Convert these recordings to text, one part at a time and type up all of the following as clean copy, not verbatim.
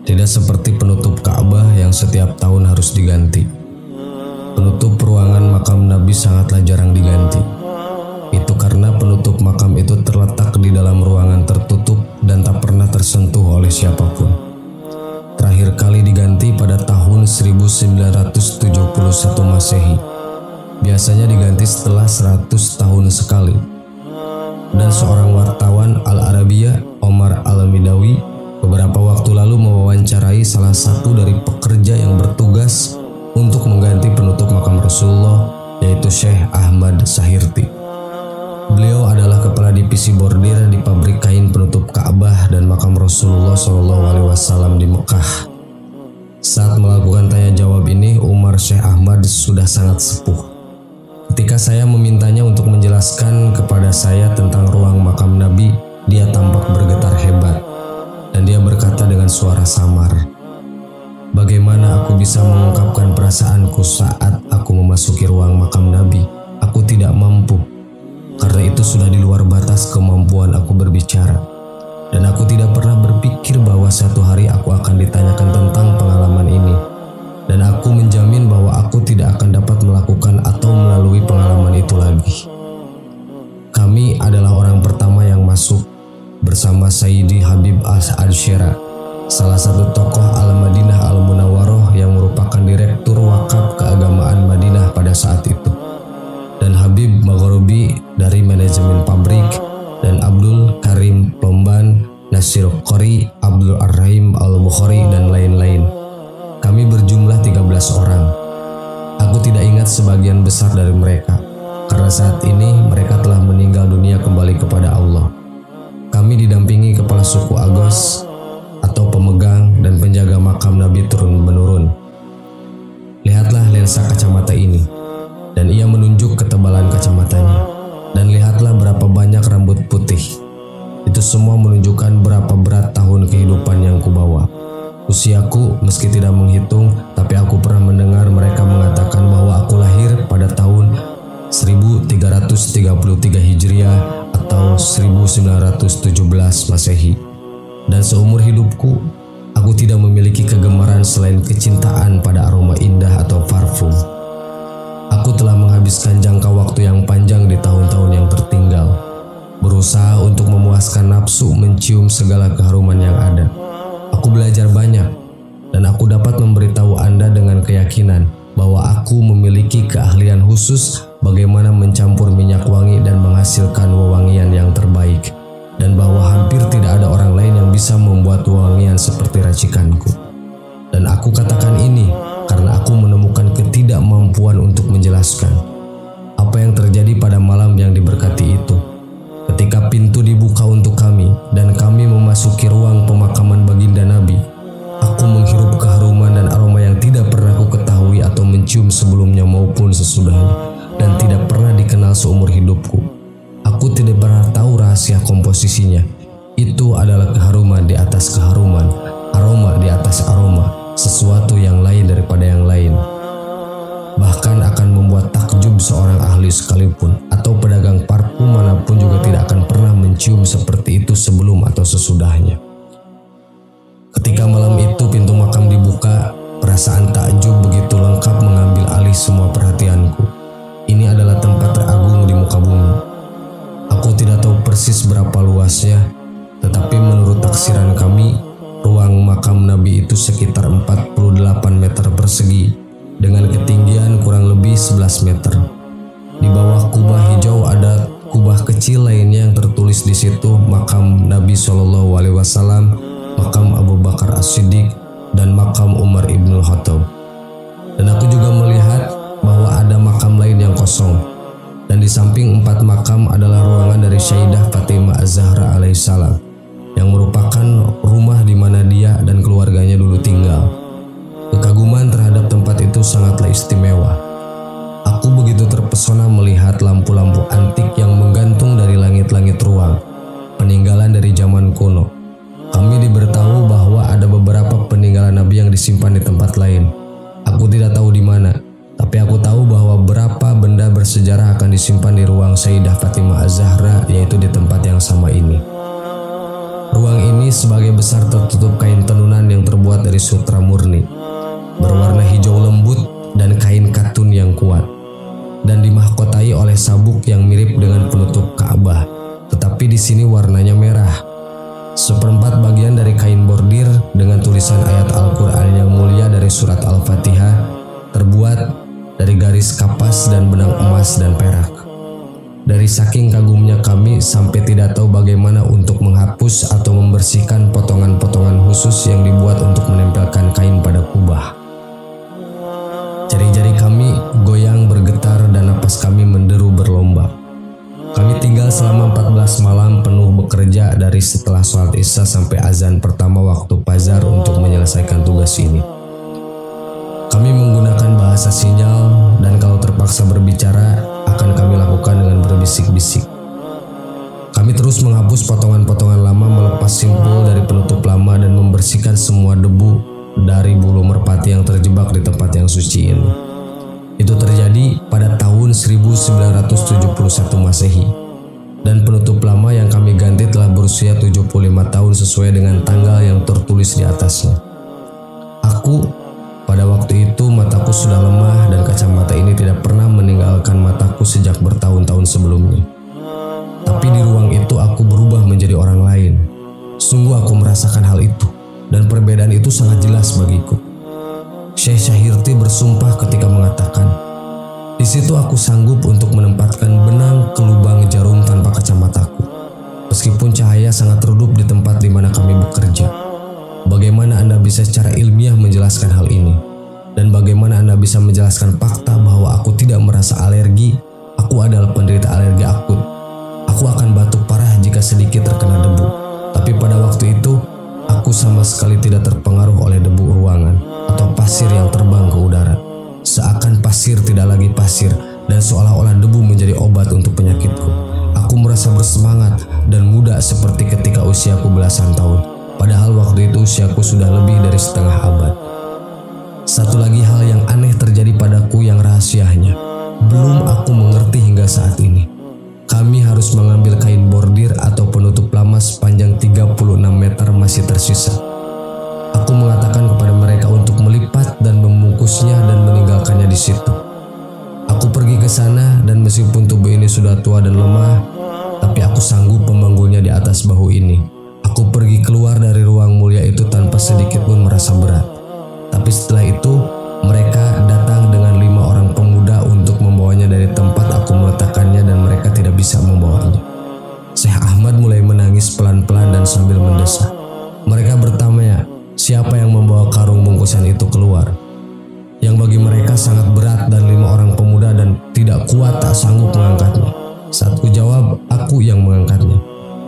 Tidak seperti penutup Ka'bah yang setiap tahun harus diganti. Penutup ruangan makam Nabi sangatlah jarang diganti. Itu karena penutup makam itu terletak di dalam ruangan tertutup dan tak pernah tersentuh oleh siapapun. Terakhir kali diganti pada tahun 1971 Masehi. Biasanya diganti setelah 100 tahun sekali. Dan seorang wartawan Al-Arabiyah, Omar Al-Midawi, beberapa waktu lalu mewawancarai salah satu dari pekerja yang bertugas untuk mengganti penutup makam Rasulullah, yaitu Syekh Ahmad Sahirti. Beliau adalah kepala divisi bordir di pabrik kain penutup Ka'bah dan makam Rasulullah SAW di Mekah. Saat melakukan tanya jawab ini, umur Syekh Ahmad sudah sangat sepuh. Ketika saya memintanya untuk menjelaskan kepada saya tentang ruang makam Nabi, dia tampak bergetar hebat. Dan dia berkata dengan suara samar, "Bagaimana aku bisa mengungkapkan perasaanku saat aku memasuki ruang makam Nabi? Aku tidak mampu, karena itu sudah di luar batas kemampuan aku berbicara. Dan aku tidak pernah berpikir bahwa satu hari aku akan ditanyakan tentang pengalaman ini. Dan aku menjamin bahwa aku tidak akan dapat melakukan atau melalui pengalaman itu lagi. Kami adalah orang pertama yang masuk bersama Sayyidi Habib Al-Syera, salah satu tokoh Al-Madinah Al-Munawwaroh yang merupakan direktur wakaf keagamaan Madinah pada saat itu, dan Habib Maghribi dari manajemen pabrik, dan Abdul Karim Plomban, Nasir Qori, Abdul Ar-Rahim Al-Bukhari, dan lain-lain. Kami berjumlah 13 orang. Aku tidak ingat sebagian besar dari mereka, karena saat ini mereka telah meninggal dunia kembali kepada Allah. Kami didampingi kepala suku Agos atau pemegang dan penjaga makam Nabi turun-menurun. Lihatlah lensa kacamata ini." Dan ia menunjuk ketebalan kacamatanya. "Dan lihatlah berapa banyak rambut putih. Itu semua menunjukkan berapa berat tahun kehidupan yang kubawa. Usiaku meski tidak menghitung, tapi aku pernah mendengar mereka mengatakan bahwa aku lahir pada tahun 1333 Hijriah atau 1917 Masehi. Dan seumur hidupku, aku tidak memiliki kegemaran selain kecintaan pada aroma indah atau parfum. Aku telah menghabiskan jangka waktu yang panjang di tahun-tahun yang tertinggal, berusaha untuk memuaskan nafsu mencium segala keharuman yang ada. Aku belajar banyak, dan aku dapat memberitahu Anda dengan keyakinan bahwa aku memiliki keahlian khusus bagaimana mencampur minyak wangi dan menghasilkan wewangian yang terbaik, dan bahwa hampir tidak ada orang lain yang bisa membuat wewangian seperti racikanku. Dan aku katakan ini karena aku menemukan ketidakmampuan untuk menjelaskan apa yang terjadi pada malam yang diberkati itu. Ketika pintu dibuka untuk kami dan kami memasuki ruang pemakaman baginda Nabi, aku menghirup keharuman dan aroma yang tidak pernah aku ketahui atau mencium sebelumnya maupun sesudahnya, dan tidak pernah dikenal seumur hidupku. Aku tidak pernah tahu rahasia komposisinya. Itu adalah keharuman di atas keharuman, aroma di atas aroma, sesuatu yang lain daripada yang lain. Bahkan akan membuat takjub seorang ahli sekalipun atau pedagang parfum manapun juga tidak akan pernah mencium seperti itu sebelum atau sesudahnya." Ketika malam itu pintu makam dibuka, perasaan takjub begitu lengkap mengambil alih semua perhatianku. Ini adalah tempat teragung di muka bumi. Aku tidak tahu persis berapa luasnya, tetapi menurut taksiran kami, ruang makam Nabi itu sekitar 48 meter persegi dengan ketinggian kurang lebih 11 meter. Di bawah kubah hijau ada kubah kecil lainnya yang tertulis di situ makam Nabi SAW, makam Abu Bakar As-Siddiq, dan makam Umar Ibn Khattab. Dan aku juga melihat bahwa ada makam lain yang kosong. Dan di samping 4 makam adalah ruangan dari Sayyidah Fatimah Az-Zahra alaihissalam, yang merupakan rumah di mana dia dan keluarganya dulu tinggal. Kekaguman terhadap tempat itu sangatlah istimewa. Aku begitu terpesona melihat lampu-lampu antik yang menggantung dari langit-langit ruang, peninggalan dari zaman kuno. Kami diberitahu bahwa ada beberapa peninggalan Nabi yang disimpan di tempat lain. Aku tidak tahu di mana, tapi aku tahu bahwa beberapa benda bersejarah akan disimpan di ruang Sayyidah Fatimah Az-Zahra, yaitu di tempat yang sama ini. Ruang ini ini sebagai besar tertutup kain tenunan yang terbuat dari sutra murni, berwarna hijau lembut dan kain katun yang kuat, dan dimahkotai oleh sabuk yang mirip dengan penutup Ka'bah, tetapi di sini warnanya merah. Seperempat bagian dari kain bordir dengan tulisan ayat Al-Quran yang mulia dari surat Al-Fatihah terbuat dari garis kapas dan benang emas dan perak. Dari saking kagumnya kami sampai tidak tahu bagaimana untuk menghapus atau membersihkan potongan-potongan khusus yang dibuat untuk menempelkan kain pada kubah. Jari-jari kami goyang bergetar dan napas kami menderu berlomba. Kami tinggal selama 14 malam penuh bekerja dari setelah sholat isya sampai azan pertama waktu fajar untuk menyelesaikan tugas ini. Kami menggunakan bahasa sinyal dan kalau terpaksa berbicara akan kami lakukan dengan berbisik-bisik. Kami terus menghapus potongan-potongan lama, melepas simpul dari penutup lama dan membersihkan semua debu dari bulu merpati yang terjebak di tempat yang suci ini. Itu terjadi pada tahun 1971 Masehi, dan penutup lama yang kami ganti telah berusia 75 tahun sesuai dengan tanggal yang tertulis di atasnya. Pada waktu itu mataku sudah lemah dan kacamata ini tidak pernah meninggalkan mataku sejak bertahun-tahun sebelumnya. Tapi di ruang itu aku berubah menjadi orang lain. Sungguh aku merasakan hal itu, dan perbedaan itu sangat jelas bagiku. Syekh Syahirti bersumpah ketika mengatakan, "Di situ aku sanggup untuk menempatkan benang ke lubang jarum tanpa kacamataku, meskipun cahaya sangat redup di tempat di mana kami bekerja." Bagaimana Anda bisa secara ilmiah menjelaskan hal ini? Dan bagaimana Anda bisa menjelaskan fakta bahwa aku tidak merasa alergi? Aku adalah penderita alergi akut. Aku akan batuk parah jika sedikit terkena debu. Tapi pada waktu itu, aku sama sekali tidak terpengaruh oleh debu ruangan atau pasir yang terbang ke udara. Seakan pasir tidak lagi pasir dan seolah-olah debu menjadi obat untuk penyakitku. Aku merasa bersemangat dan muda seperti ketika usiaku belasan tahun. Padahal waktu itu usiaku sudah lebih dari setengah abad. Satu lagi hal yang aneh terjadi padaku yang rahasianya belum aku mengerti hingga saat ini. Kami harus mengambil kain bordir atau penutup lama sepanjang 36 meter masih tersisa. Aku mengatakan kepada mereka untuk melipat dan membungkusnya dan meninggalkannya di situ. Aku pergi ke sana dan meskipun tubuh ini sudah tua dan lemah, tapi aku sanggup memanggulnya di atas bahu ini. Aku pergi keluar dari ruang mulia itu tanpa sedikit pun merasa berat. Tapi setelah itu, mereka datang dengan 5 orang pemuda untuk membawanya dari tempat aku meletakkannya dan mereka tidak bisa membawanya. Syekh Ahmad mulai menangis pelan-pelan dan sambil mendesak. Mereka bertanya, siapa yang membawa karung bungkusan itu keluar? Yang bagi mereka sangat berat dan 5 orang pemuda dan tidak kuat tak sanggup mengangkatnya. Saat ku jawab, aku yang mengangkatnya.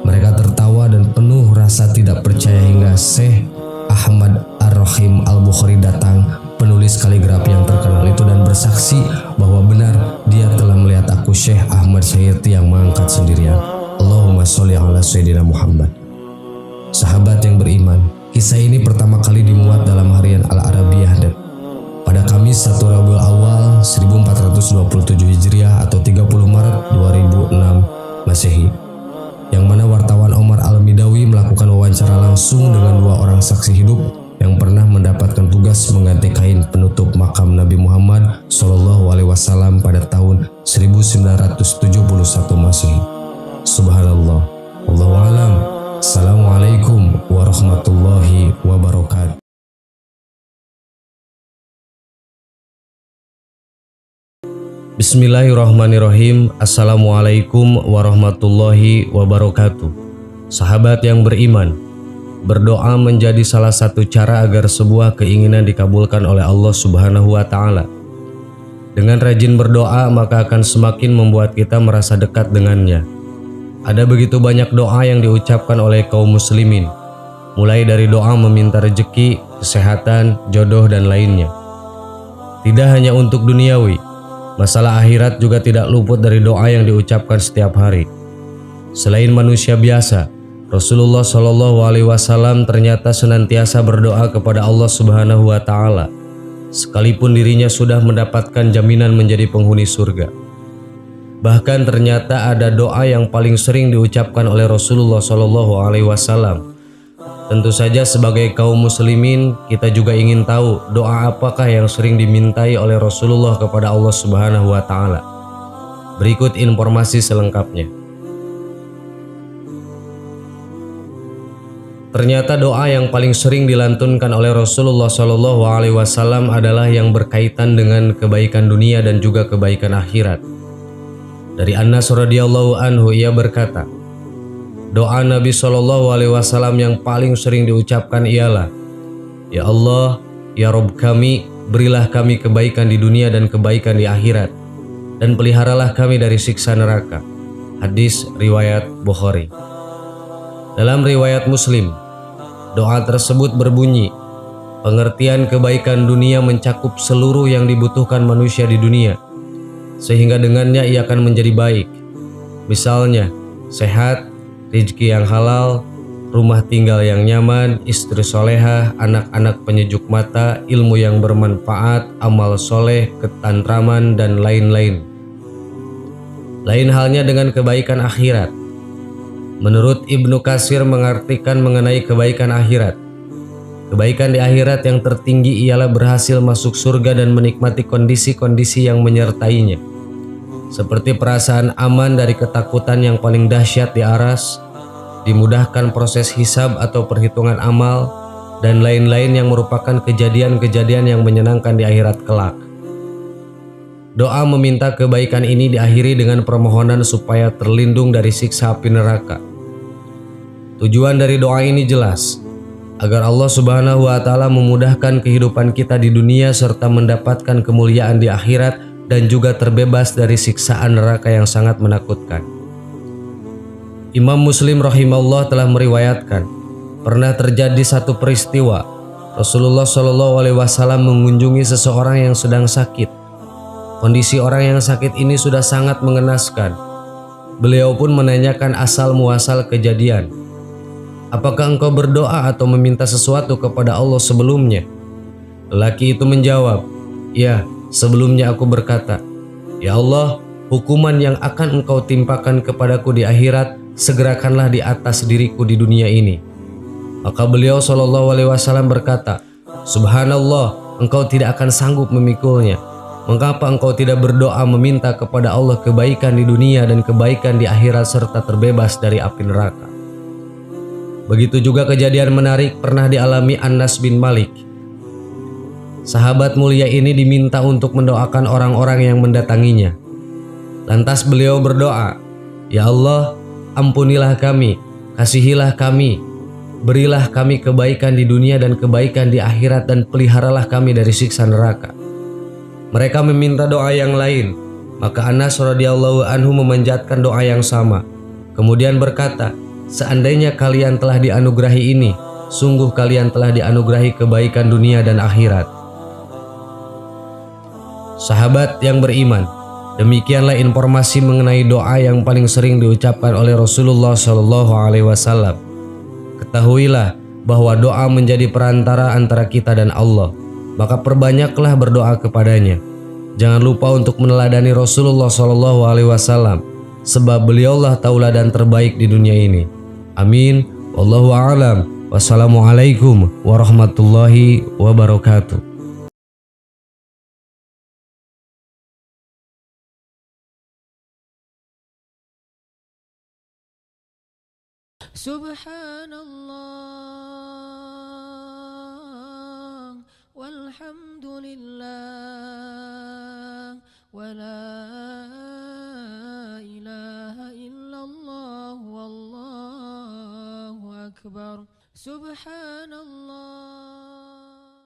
Mereka tertawa dan penuh rasa tidak percaya hingga Syekh Ahmad Ar-Rahim Al-Bukhari datang, penulis kaligrafi yang terkenal itu, dan bersaksi bahwa benar dia telah melihat aku Syekh Ahmad Syahirti yang mengangkat sendirian. Allahumma sholli ala Sayyidina Muhammad. Sahabat yang beriman, kisah ini pertama kali dimuat dalam harian Al-Arabiyah dan pada Kamis 1 Rabiul Awal 1427 Hijriah atau 30 Maret 2006 Masehi, yang mana wartawan Omar Al-Midawi melakukan wawancara langsung dengan 2 orang saksi hidup yang pernah mendapatkan tugas mengganti kain penutup makam Nabi Muhammad SAW pada tahun 1971 Masehi. Subhanallah. Wallahu a'lam. Assalamualaikum warahmatullahi wabarakatuh. Bismillahirrahmanirrahim. Assalamualaikum warahmatullahi wabarakatuh. Sahabat yang beriman, berdoa menjadi salah satu cara agar sebuah keinginan dikabulkan oleh Allah Subhanahu wa Ta'ala. Dengan rajin berdoa, maka akan semakin membuat kita merasa dekat dengannya. Ada begitu banyak doa yang diucapkan oleh kaum muslimin, mulai dari doa meminta rezeki, kesehatan, jodoh, dan lainnya. Tidak hanya untuk duniawi, masalah akhirat juga tidak luput dari doa yang diucapkan setiap hari. Selain manusia biasa, Rasulullah SAW ternyata senantiasa berdoa kepada Allah Subhanahu wa Ta'ala, sekalipun dirinya sudah mendapatkan jaminan menjadi penghuni surga. Bahkan ternyata ada doa yang paling sering diucapkan oleh Rasulullah SAW, Tentu saja sebagai kaum muslimin, kita juga ingin tahu doa apakah yang sering dimintai oleh Rasulullah kepada Allah Subhanahu wa taala. Berikut informasi selengkapnya. Ternyata doa yang paling sering dilantunkan oleh Rasulullah Shallallahu alaihi wasallam adalah yang berkaitan dengan kebaikan dunia dan juga kebaikan akhirat. Dari Anas radhiyallahu anhu, ia berkata, doa Nabi Shallallahu alaihi wasallam yang paling sering diucapkan ialah, ya Allah, ya Rob kami, berilah kami kebaikan di dunia dan kebaikan di akhirat, dan peliharalah kami dari siksa neraka. Hadis riwayat Bukhari. Dalam riwayat Muslim, doa tersebut berbunyi, pengertian kebaikan dunia mencakup seluruh yang dibutuhkan manusia di dunia, sehingga dengannya ia akan menjadi baik. Misalnya, sehat, rezeki yang halal, rumah tinggal yang nyaman, istri solehah, anak-anak penyejuk mata, ilmu yang bermanfaat, amal soleh, ketentraman, dan lain-lain. Lain halnya dengan kebaikan akhirat. Menurut Ibnu Katsir mengartikan mengenai kebaikan akhirat, kebaikan di akhirat yang tertinggi ialah berhasil masuk surga dan menikmati kondisi-kondisi yang menyertainya, seperti perasaan aman dari ketakutan yang paling dahsyat di aras, dimudahkan proses hisab atau perhitungan amal, dan lain-lain yang merupakan kejadian-kejadian yang menyenangkan di akhirat kelak. Doa meminta kebaikan ini diakhiri dengan permohonan supaya terlindung dari siksa api neraka. Tujuan dari doa ini jelas, agar Allah Subhanahu wa taala memudahkan kehidupan kita di dunia serta mendapatkan kemuliaan di akhirat dan juga terbebas dari siksaan neraka yang sangat menakutkan. Imam Muslim rahimahullah telah meriwayatkan, pernah terjadi satu peristiwa. Rasulullah Shallallahu alaihi wasallam mengunjungi seseorang yang sedang sakit. Kondisi orang yang sakit ini sudah sangat mengenaskan. Beliau pun menanyakan asal muasal kejadian. Apakah engkau berdoa atau meminta sesuatu kepada Allah sebelumnya? Lelaki itu menjawab, ya, sebelumnya aku berkata, ya Allah, hukuman yang akan engkau timpakan kepadaku di akhirat, segerakanlah di atas diriku di dunia ini. Maka beliau Shallallahu alaihi wasallam berkata, subhanallah, engkau tidak akan sanggup memikulnya. Mengapa engkau tidak berdoa meminta kepada Allah kebaikan di dunia dan kebaikan di akhirat serta terbebas dari api neraka? Begitu juga kejadian menarik pernah dialami Anas bin Malik. Sahabat mulia ini diminta untuk mendoakan orang-orang yang mendatanginya. Lantas beliau berdoa, ya Allah, ampunilah kami, kasihilah kami, berilah kami kebaikan di dunia dan kebaikan di akhirat, dan peliharalah kami dari siksa neraka. Mereka meminta doa yang lain, maka Anas radhiyallahu anhu memanjatkan doa yang sama. Kemudian berkata, seandainya kalian telah dianugerahi ini, sungguh kalian telah dianugerahi kebaikan dunia dan akhirat. Sahabat yang beriman, demikianlah informasi mengenai doa yang paling sering diucapkan oleh Rasulullah Shallallahu alaihi wasallam. Ketahuilah bahwa doa menjadi perantara antara kita dan Allah, maka perbanyaklah berdoa kepadanya. Jangan lupa untuk meneladani Rasulullah Shallallahu alaihi wasallam, sebab beliaulah tauladan terbaik di dunia ini. Amin. Wallahu a'lam. Wassalamualaikum warahmatullahi wabarakatuh. Subhanallah walhamdulillah wa la ilaha illallah wallahu akbar. Subhanallah.